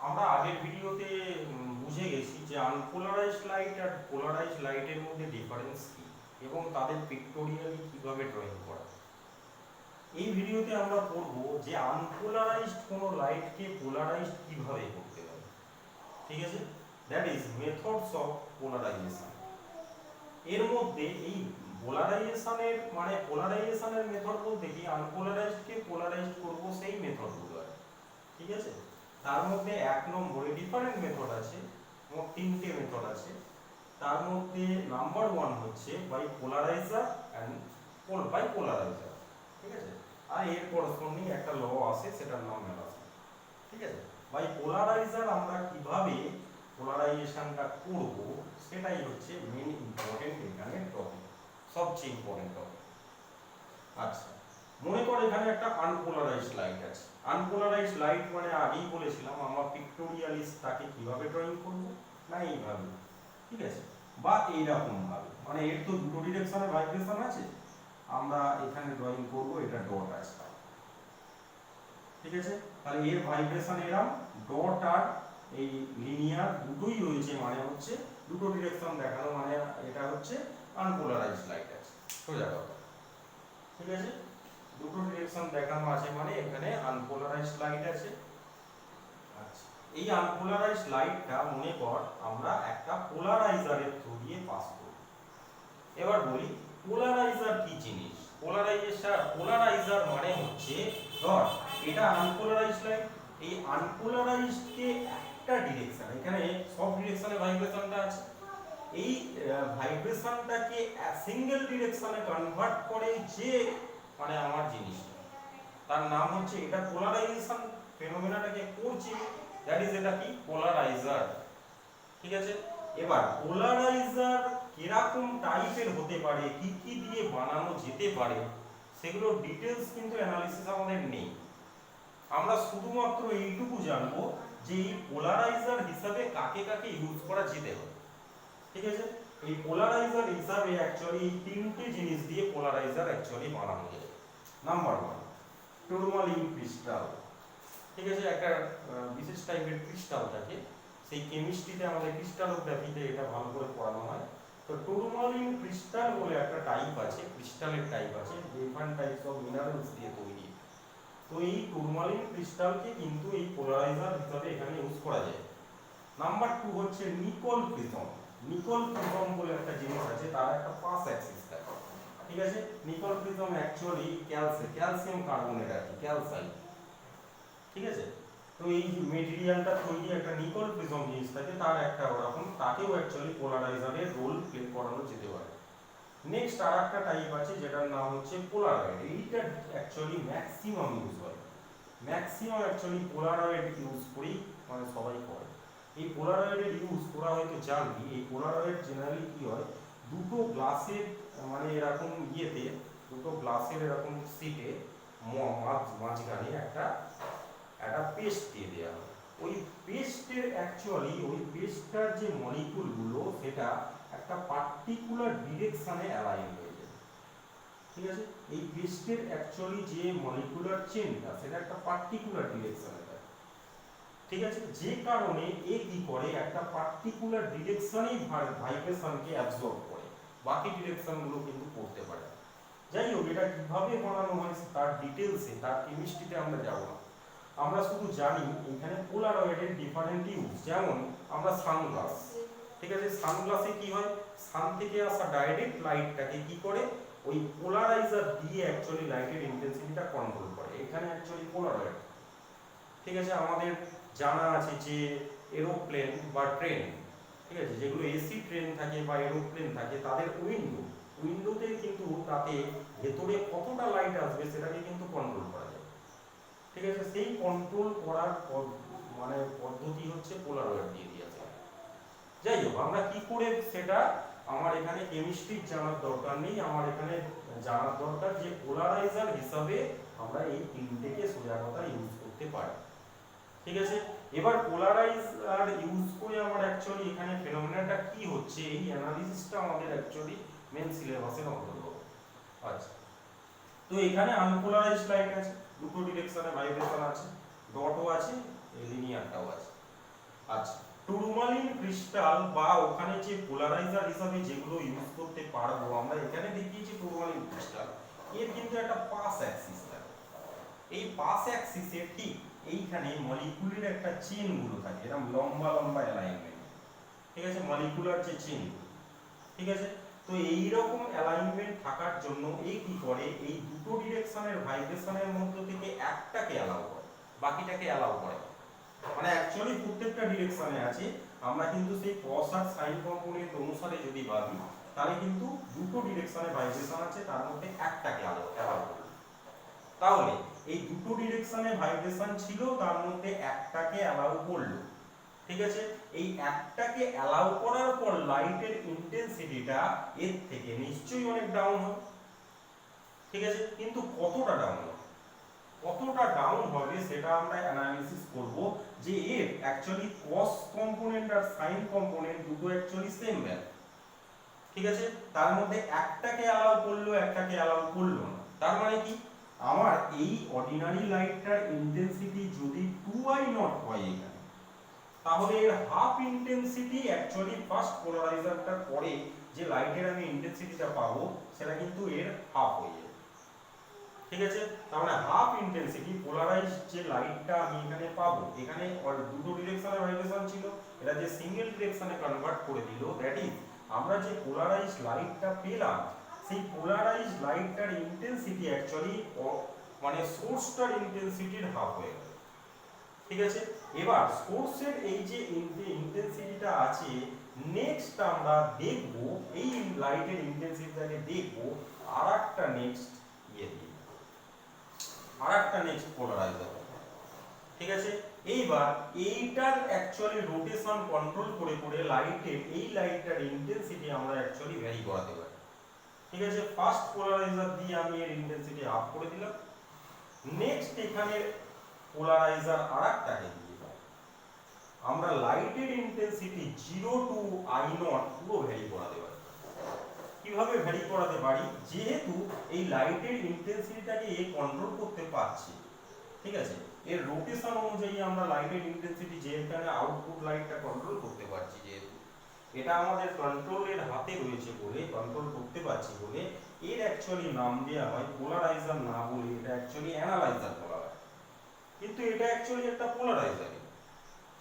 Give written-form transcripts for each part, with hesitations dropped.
আমরা আগের ভিডিওতে বুঝে গেছি যে আনপোলারাইজড লাইট আর পোলারাইজড লাইটের মধ্যে ডিফারেন্স কি এবং তাদের পিক্টোরিয়ালি কিভাবে ড্রয়িং করা। এই ভিডিওতে আমরা পড়ব যে আনপোলারাইজড কোনো লাইটকে পোলারাইজড কিভাবে করতে পারে। ঠিক আছে, that is methods of polarisation. এর মধ্যে এই পোলারাইজেশনের মেথড বলতে কি আনপোলারাইজডকে পোলারাইজড করব সেই মেথডগুলো আর। ঠিক আছে, তার মধ্যে এক নম্বরে ডিফারেন্ট মেথড আছে, মোট তিনটে মেথড আছে। তার মধ্যে নাম্বার 1 হচ্ছে by polariser and by polariser. ঠিক আছে, আর এর করেসপন্ডিং একটা ল আছে, সেটার নাম মেলাছে। ঠিক আছে, বাই পোলারাইজার আমরা কিভাবে পোলারাইজেশনটা করব সেটাই হচ্ছে মেইন ইম্পর্টেন্ট এখানে টপিক, সবচেয়ে ইম্পর্টেন্ট টপিক। আচ্ছা, মনে কর এখানে একটা আনপোলারাইজড লাইট আছে। আনপোলারাইজড লাইট মানে আগেই বলেছিলাম আমরা পিক্টোরিয়ালি তাকে কিভাবে ড্রয়িং করব, না এইভাবে, ঠিক আছে, বা এইরকম ভাবে, মানে এর তো দুটো ডিরেকশনে ভাইব্রেশন আছে, আমরা এখানে ড্রয়িং করব, এটা ডট আছে। ঠিক আছে, তাহলে এর ভাইব্রেশন এরকম, ডট আর এই লিনিয়ার দুটোই রয়েছে, মানে হচ্ছে দুটো ডিরেকশন দেখানো, মানে এটা হচ্ছে আনপোলারাইজড লাইট আছে, সোজা কথা। ঠিক আছে, দুটো ডিরেকশন দেখানো আছে মানে এখানে আনপোলারাইজড লাইট আছে। আচ্ছা, এই আনপোলারাইজড লাইটটা মনে কর আমরা একটা পোলারাইজারের থ্রু দিয়ে পাস করব। এবার বলি পোলারাইজার কি জিনিস। পোলারাইজার মানে হচ্ছে ধর এটা আনপোলারাইজড লাইট, এই আনপোলারাইজড কে একটা ডিরেকশন, এখানে সব ডিরেকশনে ভাইব্রেশনটা আছে, এই ভাইব্রেশনটাকে সিঙ্গেল ডিরেকশনে কনভার্ট করে যে মানে আমার জিনিসটা, তার নাম হচ্ছে, এটা পোলারাইজেশন ফেনোমেনাটাকে করছে, দ্যাট ইজ এটা কি পোলারাইজার। ঠিক আছে, এবার পোলারাইজার কিরকম টাইপের হতে পারে, কি কি দিয়ে বানানো যেতে পারে, সেগুলো ডিটেইলস কিন্তু অ্যানালিসিস আমাদের নেই। আমরা শুধুমাত্র এইটুকু জানবো যে এই পোলারাইজার হিসাবে কাকে কাকে ইউজ করা যেতে পারে। ঠিক আছে, এই পোলারাইজার হিসাবে অ্যাকচুয়ালি এই তিনটে জিনিস দিয়ে পোলারাইজার অ্যাকচুয়ালি বানানো যায়। Number 1 tourmaline crystal. ঠিক আছে, একটা বিশেষ টাইপের ক্রিস্টাল থাকে, সেই কেমিস্ট্রিতে আমাদের ক্রিস্টালোগ্রাফিতে এটা ভালো করে পড়ানো হয়। তো টুরমালিন ক্রিস্টাল বলে একটা টাইপ আছে, ক্রিস্টালের টাইপ আছে, ডিফারেন্ট টাইপস অফ মিনারেলস দিয়ে তৈরি। তো এই টুরমালিন ক্রিস্টালকে কিন্তু এই পোলারাইজার হিসাবে এখানে ইউজ করা যায়। নাম্বার 2 হচ্ছে নিকল প্রিজম। নিকল প্রিজম বলে একটা জিনিস আছে, তার একটা পাস অ্যাক্সিস থাকে। ঠিক আছে, নিকল প্রিজম অ্যাকচুয়ালি ক্যালসিয়াম কার্বনেট আছে, ক্যালসাইট। ঠিক আছে, তো এই যে মেটেরিয়ালটা তৈরি একটা নিকল প্রিজম জিনিস থাকে, তার একটা ওরকম, তাকেও অ্যাকচুয়ালি পোলারাইজারের রোল প্লে করানো যেতে পারে। নেক্সট আর একটা টাইপ আছে যেটার নাম হচ্ছে পোলারয়েড। এইটা অ্যাকচুয়ালি ম্যাক্সিমাম ইউজ হয়, ম্যাক্সিমাম অ্যাকচুয়ালি পোলারয়েড ইউজ করেই মানে সবাই করে। এই পোলারয়েডের ইউজ তোরা হয়তো জানবি, এই পোলারয়েড জেনারেলি কি হয়, দুটো গ্লাসের মানে এরকম ইয়েতে, দুটো গ্লাসের এরকম সিটে মাঝখানে একটা পেস্ট দিয়ে দেওয়া হয়। ওই পেস্টের অ্যাকচুয়ালি ওই পেস্টটার যে মলিকুলগুলো সেটা একটা পার্টিকুলার ডিরেকশনে অ্যালাইন হয়ে যায়। ঠিক আছে, এই পেস্টের অ্যাকচুয়ালি যে মলিকুলার চেনটা সেটা একটা পার্টিকুলার ডিরেকশনে যায়। ঠিক আছে, যে কারণে এ কি করে, একটা পার্টিকুলার ডিরেকশনেই ভাইব্রেশনকে অ্যাবজর্ব করে, বাকি ডিরেকশনগুলো কিন্তু করতে পারে। যাই হোক, এটা কিভাবে বানানো হয় তার ডিটেলসে, তার কেমিস্ট্রিতে আমরা যাব না। আমরা শুধু জানি এখানে পোলারয়েডের ডিফারেন্ট ইউজ। যেমন আমরা সানগ্লাস, ঠিক আছে, সানগ্লাসে কি হয়, সান থেকে আসা ডাইরেক্ট লাইটটাকে কি করে, ওই পোলারাইজার দিয়ে অ্যাকচুয়ালি লাইটের ইন্টেন্সিটিটা কন্ট্রোল করে, এখানে অ্যাকচুয়ালি পোলারয়েড। ঠিক আছে, আমাদের জানা আছে যে এরোপ্লেন বা ট্রেন, ঠিক আছে, যেগুলো এসি ট্রেন থাকে বা এরোপ্লেন থাকে, তাদের উইন্ডোতে কিন্তু তাতে ভেতরে কতটা লাইট আসবে সেটাকে কিন্তু কন্ট্রোল করা যায়। ঠিক আছে, সেই কন্ট্রোল করার মানে পদ্ধতি হচ্ছে পোলারয়েড দিয়ে দিয়েছে। যাই হোক, আমরা কি করে সেটা আমার এখানে কেমিস্ট্রি জানার দরকার নেই, আমার এখানে জানার দরকার যে পোলারাইজার হিসাবে আমরা এই তিনটেকে সোজা কথা ইউজ করতে পারি। ঠিক আছে, এবার পোলারাইজার ইউজ করে আমার অ্যাকচুয়ালি এখানে ফেনোমেনাটা কি হচ্ছে এই অ্যানালিসিসটা আমাদের অ্যাকচুয়ালি মেন সিলেবাসের অন্তর্গত। আচ্ছা, তো এখানে আনপোলারাইজড লাইট আছে, দুটো ডিরেকশনে ভাইব্রেশন আছে, ডটও আছে, লিনিয়ারটাও আছে। আচ্ছা, টুরমালিন ক্রিস্টাল বা ওখানে যে পোলারাইজার হিসাবে যেগুলো ইউজ করতে পারবো আমরা, এখানে দেখিয়েছি টুরমালিন ক্রিস্টাল, এর কিন্তু একটা পাস অ্যাক্সিস থাকে। এই পাস অ্যাক্সিসের ঠিক এইখানে মলিকুলের একটা চেন গুলো থাকে, এরকম লম্বা লম্বা অ্যালাইনমেন্ট, ঠিক আছে, মলিকুলার যে চেন, ঠিক আছে। তো এই রকম অ্যালাইনমেন্ট থাকার জন্য এই কি করে, এই দুটো ডিরেকশনের ভাইব্রেশনের মধ্যে থেকে একটাকে অ্যালাউ করে, বাকিটাকে অ্যালাউ করে। মানে অ্যাকচুয়ালি প্রত্যেকটা ডিরেকশনে আছে, আমরা কিন্তু সেই কস আর সাইন কম্পোনেন্ট অনুসারে যদি ভাবি তাহলে কিন্তু দুটো ডিরেকশনে ভাইব্রেশন আছে, তার মধ্যে একটাকে অ্যালাউ করে। তাহলে এই দুটো ডিরেকশনে ভাইব্রেশন ছিল, তার মধ্যে একটাকে অ্যালাউ করলো, ঠিক আছে। এই একটাকে অ্যালাউ করার পর লাইটের ইন্টেন্সিটিটা এর থেকে নিশ্চয়ই অনেক ডাউন হবে, ঠিক আছে। কিন্তু কতটা ডাউন হবে, কতটা ডাউন হবে সেটা আমরা অ্যানালিসিস করব, যে এর অ্যাকচুয়ালি কস কম্পোনেন্ট আর সাইন কম্পোনেন্ট দুটো অ্যাকচুয়ালি সেম ভ্যালু, ঠিক আছে। তার মধ্যে একটাকে অ্যালাউ করলো, একটাকে অ্যালাউ করলো না। তার মানে কি, আমার এই অর্ডিনারি লাইটটার ইন্টেন্সিটি যদি 2i0 হয় এখানে, তাহলে এর হাফ ইন্টেন্সিটি অ্যাকচুয়ালি ফার্স্ট পোলারাইজারটার পরে যে লাইটের আমি ইন্টেন্সিটিটা পাবো সেটা কিন্তু এর হাফ হয়ে যাবে, ঠিক আছে। তার মানে হাফ ইন্টেন্সিটি পোলারাইজড যে লাইটটা আমি এখানে পাবো, এখানে দুটো ডিরেকশনে ভাইব্রেশন ছিল, এটা যে সিঙ্গেল ডিরেকশনে কনভার্ট করে দিল, দ্যাট ইজ আমরা যে পোলারাইজড লাইটটা পেলাম, সেই পোলারাইজড লাইটটার ইন্টেন্সিটি অ্যাকচুয়ালি মানে সোর্সটার ইন্টেন্সিটির হাফ হয়ে গেল, ঠিক আছে। এবার সোর্সের এই যে ইন্টেন্সিটিটা আছে, নেক্সট আমরা দেখব এই লাইটের ইন্টেন্সিটিটাকে দেখব আরেকটা নেক্সট ইয়ে দিয়ে, আরেকটা নেক্সট পোলারাইজার, ঠিক আছে। এইবার এইটার অ্যাকচুয়ালি রোটেশন কন্ট্রোল করে করে লাইটের এই লাইটটার ইন্টেন্সিটি আমরা অ্যাকচুয়ালি ভ্যারি করাতে পারি, ঠিক আছে। ফার্স্ট পোলারাইজার দিয়ে আমি এর ইন্টেন্সিটি আপ করে দিলাম, নেক্সট এখানে পোলারাইজার আরেকটাকে দিয়ে আমরা লাইটের ইন্টেন্সিটি 0 টু i0 পুরো ভ্যারি করাতে পারি। কিভাবে ভ্যারি করাতে পারি, যেহেতু এই লাইটের ইন্টেন্সিটিটাকে এ কন্ট্রোল করতে পারছি, ঠিক আছে, এর রোটেশন অনুযায়ী আমরা লাইটের ইন্টেন্সিটি যেখানে আউটপুট লাইটটা কন্ট্রোল করতে পারছি, যেহেতু এটা আমাদের কন্ট্রোলের হাতে রয়েছে বলে, কন্ট্রোল করতে পারছি বলে এর অ্যাকচুয়ালি নাম দেওয়া হয় পোলারাইজার না বলে এটা অ্যাকচুয়ালি অ্যানালাইজার বলা হয়, কিন্তু এটা অ্যাকচুয়ালি একটা পোলারাইজার,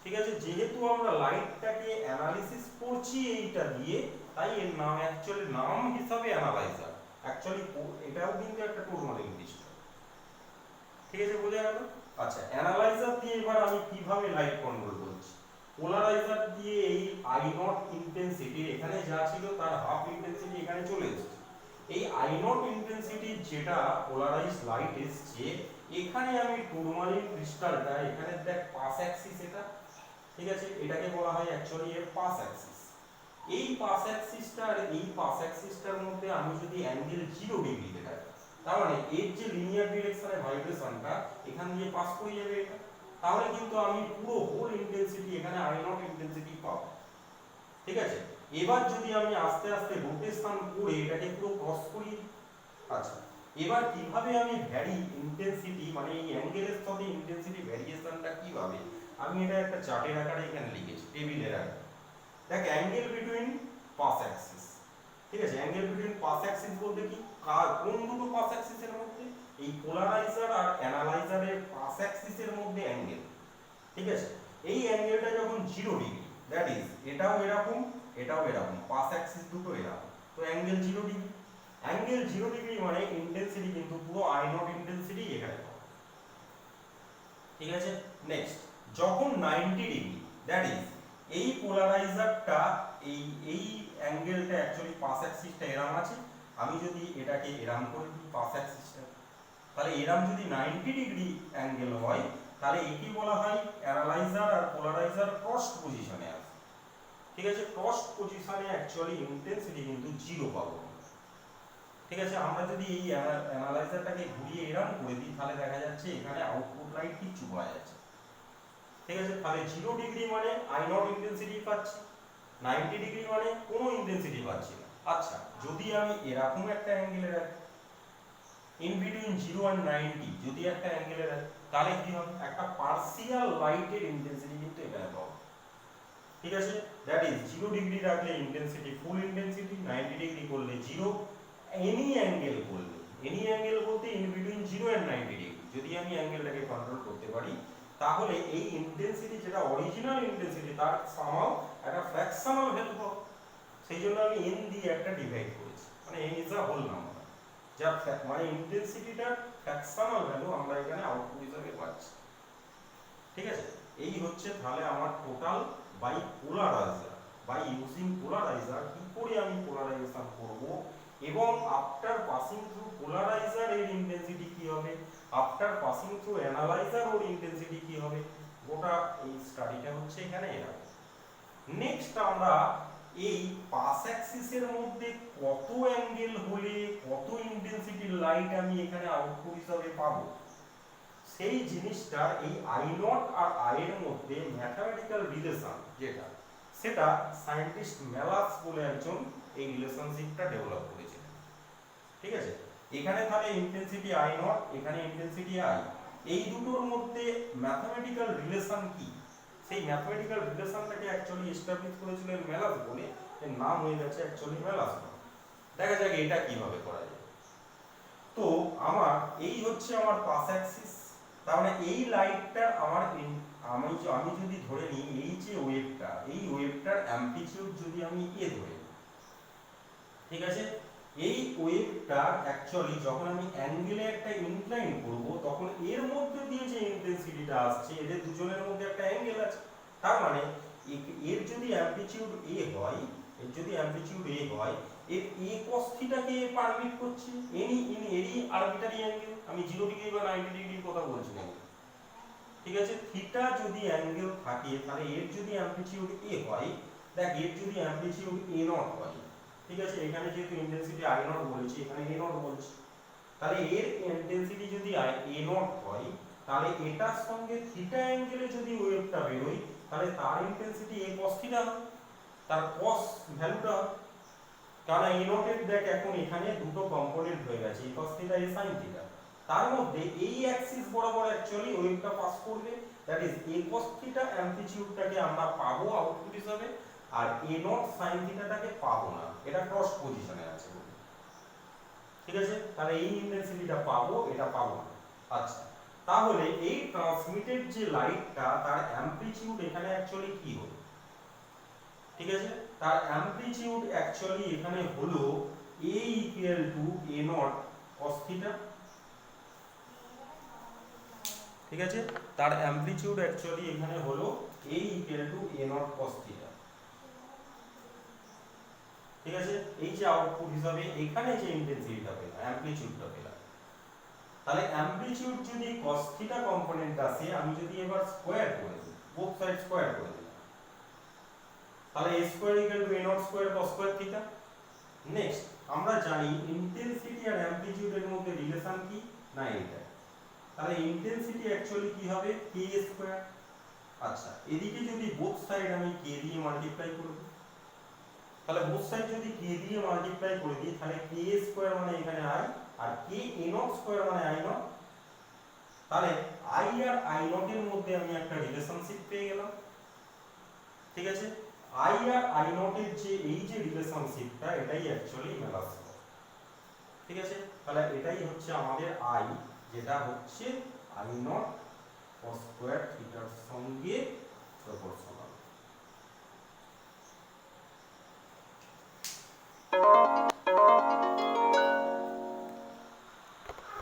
ঠিক আছে। যেহেতু আমরা লাইটটাকে অ্যানালিসিস করছি এইটা দিয়ে, তাই এর নাম অ্যাকচুয়ালি নাম হিসাবে অ্যানালাইজার, অ্যাকচুয়ালি এটাও কিন্তু একটা টুরমালিন ক্রিস্টাল, ঠিক আছে, বোঝা গেল। আচ্ছা, অ্যানালাইজার দিয়ে এবার আমি কিভাবে লাইট কন্ট্রোল করছি, পোলারাইজার দিয়ে এই i0 ইন্টেন্সিটি এখানে যা ছিল তার হাফ ইন্টেন্সিটি এখানে চলে এসেছে, এই i0 ইন্টেন্সিটি যেটা পোলারাইজড লাইট এসছে, এখানে আমি টুরমালিন ক্রিস্টালটা এখানে দেখ পাস অ্যাক্সিস এটা, ঠিক আছে, এটাকে বলা হয় অ্যাকচুয়ালি এর পাস অ্যাক্সিস। এই পাস অ্যাক্সিসটা আর এই পাস অ্যাক্সিসটার মধ্যে আমি যদি অ্যাঙ্গেল 0 ডিগ্রি দেখাই, তার মানে এর যে লিনিয়ার ডিরেকশনে ভাইব্রেশনটা এখান দিয়ে পাস করে যাবে এটা, তাহলে কিন্তু আমি পুরো হোল ইন্টেন্সিটি এখানে i0 ইন্টেন্সিটি পাবো, ঠিক আছে। এবার যদি আমি আস্তে আস্তে রোটেশন করে এটাকে পুরো ক্রস করি, আচ্ছা, এবার কিভাবে আমি ভ্যারি ইন্টেন্সিটি মানে এই অ্যাঙ্গেলের সাথে ইন্টেন্সিটি ভ্যারিয়েশনটা কিভাবে, আমি এটা একটা চার্টের আকারে এখানে লিখেছি, টেবিলের আকারে। দেখ, অ্যাঙ্গেল বিটুইন পাস অ্যাক্সিস, ঠিক আছে, অ্যাঙ্গেল বিটুইন পাস অ্যাক্সিস বলতে কি, কোন দুটো পাস অ্যাক্সিসের মধ্যে, এই পোলারাইজার আর অ্যানালাইজারের পাস অ্যাক্সিসের মধ্যে অ্যাঙ্গেল, ঠিক আছে। এই অ্যাঙ্গেলটা যখন 0 ডিগ্রি, দ্যাট ইজ এটাও এরকম এটাও এরকম, পাস অ্যাক্সিস দুটো এরকম, তো অ্যাঙ্গেল 0 ডিগ্রি, অ্যাঙ্গেল 0 ডিগ্রি মানে ইন্টেন্সিটি কিন্তু পুরো i0 ইন্টেন্সিটি এখানে পাবো, ঠিক আছে। নেক্সট, যখন 90 ডিগ্রি, দ্যাট ইজ এই পোলারাইজারটা এই এই অ্যাঙ্গেলটা অ্যাকচুয়ালি পাস অ্যাক্সিসটা এরকম আছে, আমি যদি এটাকে এরকম করে দিই পাস অ্যাক্সিসটা, তাহলে এরকম যদি 90 ডিগ্রি অ্যাঙ্গেল হয়, তাহলে একে বলা হয় অ্যানালাইজার আর পোলারাইজার ক্রসড পজিশনে আছে, ঠিক আছে। ক্রসড পজিশনে অ্যাকচুয়ালি ইন্টেন্সিটি কিন্তু 0 পাবো, ঠিক আছে। আমরা যদি এই অ্যানালাইজারটাকে ঘুরিয়ে এরকম করে দিই, তাহলে দেখা যাচ্ছে এখানে আউটপুট লাইট কিছু পাওয়া যাচ্ছে, ঠিক আছে। তাহলে 0 ডিগ্রি মানে i0 ইন্টেন্সিটি পাচ্ছি, 90 ডিগ্রি মানে কোনো ইন্টেন্সিটি পাচ্ছি না। আচ্ছা, যদি আমি এরকম একটা অ্যাঙ্গেলে রাখি, ইন বিটুইন 0 আর 90 যদি একটা অ্যাঙ্গেলে রাখি, তাহলে কি হবে, একটা পার্সিয়াল লাইটের ইন্টেন্সিটি কিন্তু এখানে পাবো, ঠিক আছে, দ্যাট ইজ 0 ডিগ্রি রাখলে ইন্টেন্সিটি ফুল ইন্টেন্সিটি, 90 ডিগ্রি করলে 0, এনি অ্যাঙ্গেল করলে, এনি অ্যাঙ্গেল বলতে ইন বিটুইন 0 এন্ড 90 ডিগ্রি যদি আমি অ্যাঙ্গেলটাকে কন্ট্রোল করতে পারি, তাহলে এই ইন্টেন্সিটি যেটা অরিজিনাল ইন্টেন্সিটি তার সামাও একটা ফ্র্যাকশনাল ভ্যালু হবে। সেই জন্য আমি n দিয়ে একটা ডিভাইড করেছি, মানে n is a whole number, যার মানে ইন্টেন্সিটিটার ফ্র্যাকশনাল ভ্যালু আমরা এখানে আউটপুট হিসেবে পাচ্ছি। ঠিক আছে, এই হচ্ছে তাহলে আমার total by polariser, by using polariser কি করে আমি পোলারাইজেশন করব, এবং আফটার পাসিং থ্রু পোলারাইজার এর ইন্টেন্সিটি কি হবে, আফটার পাসিং থ্রু অ্যানালাইজার ওর ইন্টেন্সিটি কি হবে, গোটা এই স্টাডিটা হচ্ছে এখানে এরকম। নেক্সট আমরা এই পাস অ্যাক্সিসের মধ্যে কত অ্যাঙ্গেল হলে কত ইন্টেন্সিটির লাইট আমি এখানে আউটপুট হিসাবে পাবো, সেই জিনিসটার এই আই নট আর আই এর মধ্যে ম্যাথমেটিক্যাল রিলেশন যেটা, সেটা সায়েন্টিস্ট ম্যালাস বলে একজন এই রিলেশনশিপটা ডেভেলপ করেছিলেন। ঠিক আছে, এখানে তাহলে ইন্টেন্সিটি আই নট, এখানে ইন্টেন্সিটি আই, এই দুটোর মধ্যে ম্যাথমেটিক্যাল রিলেশন কি, সেই ম্যাথমেটিক্যাল রিলেশনটাকে অ্যাকচুয়ালি এস্টাবলিশ করেছিলেন ম্যালাস বলে, এর নাম হয়ে গেছে অ্যাকচুয়ালি ম্যালাস। দেখা যাক এটা কিভাবে করা যায়। তো আমার এই হচ্ছে আমার পাস অ্যাক্সিস, তার মানে এই লাইটটা আমার আমি যদি ধরে নিই এই যে ওয়েভটা, এই ওয়েভটার অ্যামপ্লিটিউড যদি আমি এ ধরে নিই, ঠিক আছে, এই ওয়েভটা অ্যাকচুয়ালি যখন আমি অ্যাঙ্গেলে একটা ইনক্লাইন করব, তখন এর মধ্যে দিয়ে যে ইন্টেন্সিটিটা আসছে, এদের দুজনের মধ্যে একটা অ্যাঙ্গেল আছে, তার মানে এর যদি অ্যামপ্লিটিউড এ হয়, এর যদি অ্যামপ্লিটিউড এ হয়, এর এ cos থিটাকে পারমিট করছে এনি আরবিটারি অ্যাঙ্গেল, আমি 0 ডিগ্রি বা 90 ডিগ্রির কথা বলছি না, ঠিক আছে, থিটা যদি অ্যাঙ্গেল থাকে তাহলে এর যদি অ্যামপ্লিটিউড এ হয়, দেখ এর যদি অ্যামপ্লিটিউড এ নট হয়, ঠিক আছে, এখানে যেহেতু ইন্টেন্সিটি আই নট বলেছি, এখানে এ নট বলছি, তাহলে এর ইন্টেন্সিটি যদি এ নট হয়, তাহলে এটার সঙ্গে থিটা অ্যাঙ্গেলে যদি ওয়েভটা বেরোয়, তাহলে তার ইন্টেন্সিটি এ cos থিটা, তার cos ভ্যালুটা, কারণ এ নটের দেখ এখন এখানে দুটো কম্পোনেন্ট হয়ে গেছে, A cos theta A sin theta, তার মধ্যে এই অ্যাক্সিস বরাবর অ্যাকচুয়ালি ওয়েভটা পাস করবে, that is A cos theta অ্যামপ্লিটিউডটাকে আমরা পাবো আউটপুট হিসাবে, আর এ নট sin থিটাটাকে পাবো না, এটা ক্রস পজিশনে আছে, ঠিক আছে, তাহলে এই ইন্টেন্সিটিটা পাবো, এটা পাবো না। আচ্ছা, তাহলে এই ট্রান্সমিটেড যে লাইটটা তার অ্যামপ্লিটিউড এখানে অ্যাকচুয়ালি কি হবে, ঠিক আছে, তার অ্যামপ্লিটিউড অ্যাকচুয়ালি এখানে হলো a equal to a not cos theta, ঠিক আছে, তার অ্যামপ্লিটিউড অ্যাকচুয়ালি এখানে হলো a equal to a not cos theta, ঠিক আছে, এই যে আউটপুট হিসাবে এখানে যে ইন্টেন্সিটিটা পেলাম, অ্যামপ্লিটিউডটা পেলাম, তাহলে অ্যামপ্লিটিউড যদি cos থিটা কম্পোনেন্ট আসে, আমি যদি এবার স্কয়ার করে দিই, বোথ সাইড স্কয়ার করে দিই, তাহলে a square equal to a not square cos square theta. Next আমরা জানি ইন্টেন্সিটি আর অ্যামপ্লিটিউডের মধ্যে রিলেশন কি না, এটা, তাহলে ইন্টেন্সিটি অ্যাকচুয়ালি কি হবে k স্কয়ার। আচ্ছা, এদিকে যদি বোথ সাইড আমি k দিয়ে মাল্টিপ্লাই করে দিই, তাহলে বোথ সাইড যদি k দিয়ে মাল্টিপ্লাই করে দিই, তাহলে k স্কয়ার মানে এখানে i, আর k a নট স্কয়ার মানে i নট, তাহলে i আর i নট এর মধ্যে আমি একটা রিলেশনশিপ পেয়ে গেলাম, ঠিক আছে, i আর i নট এর যে এই যে রিলেশনশিপটা, এটাই অ্যাকচুয়ালি ম্যালাস, ঠিক আছে, তাহলে এটাই হচ্ছে আমাদের i, যেটা হচ্ছে i নট cos স্কয়ার থিটার সঙ্গে প্রপোর্শনাল।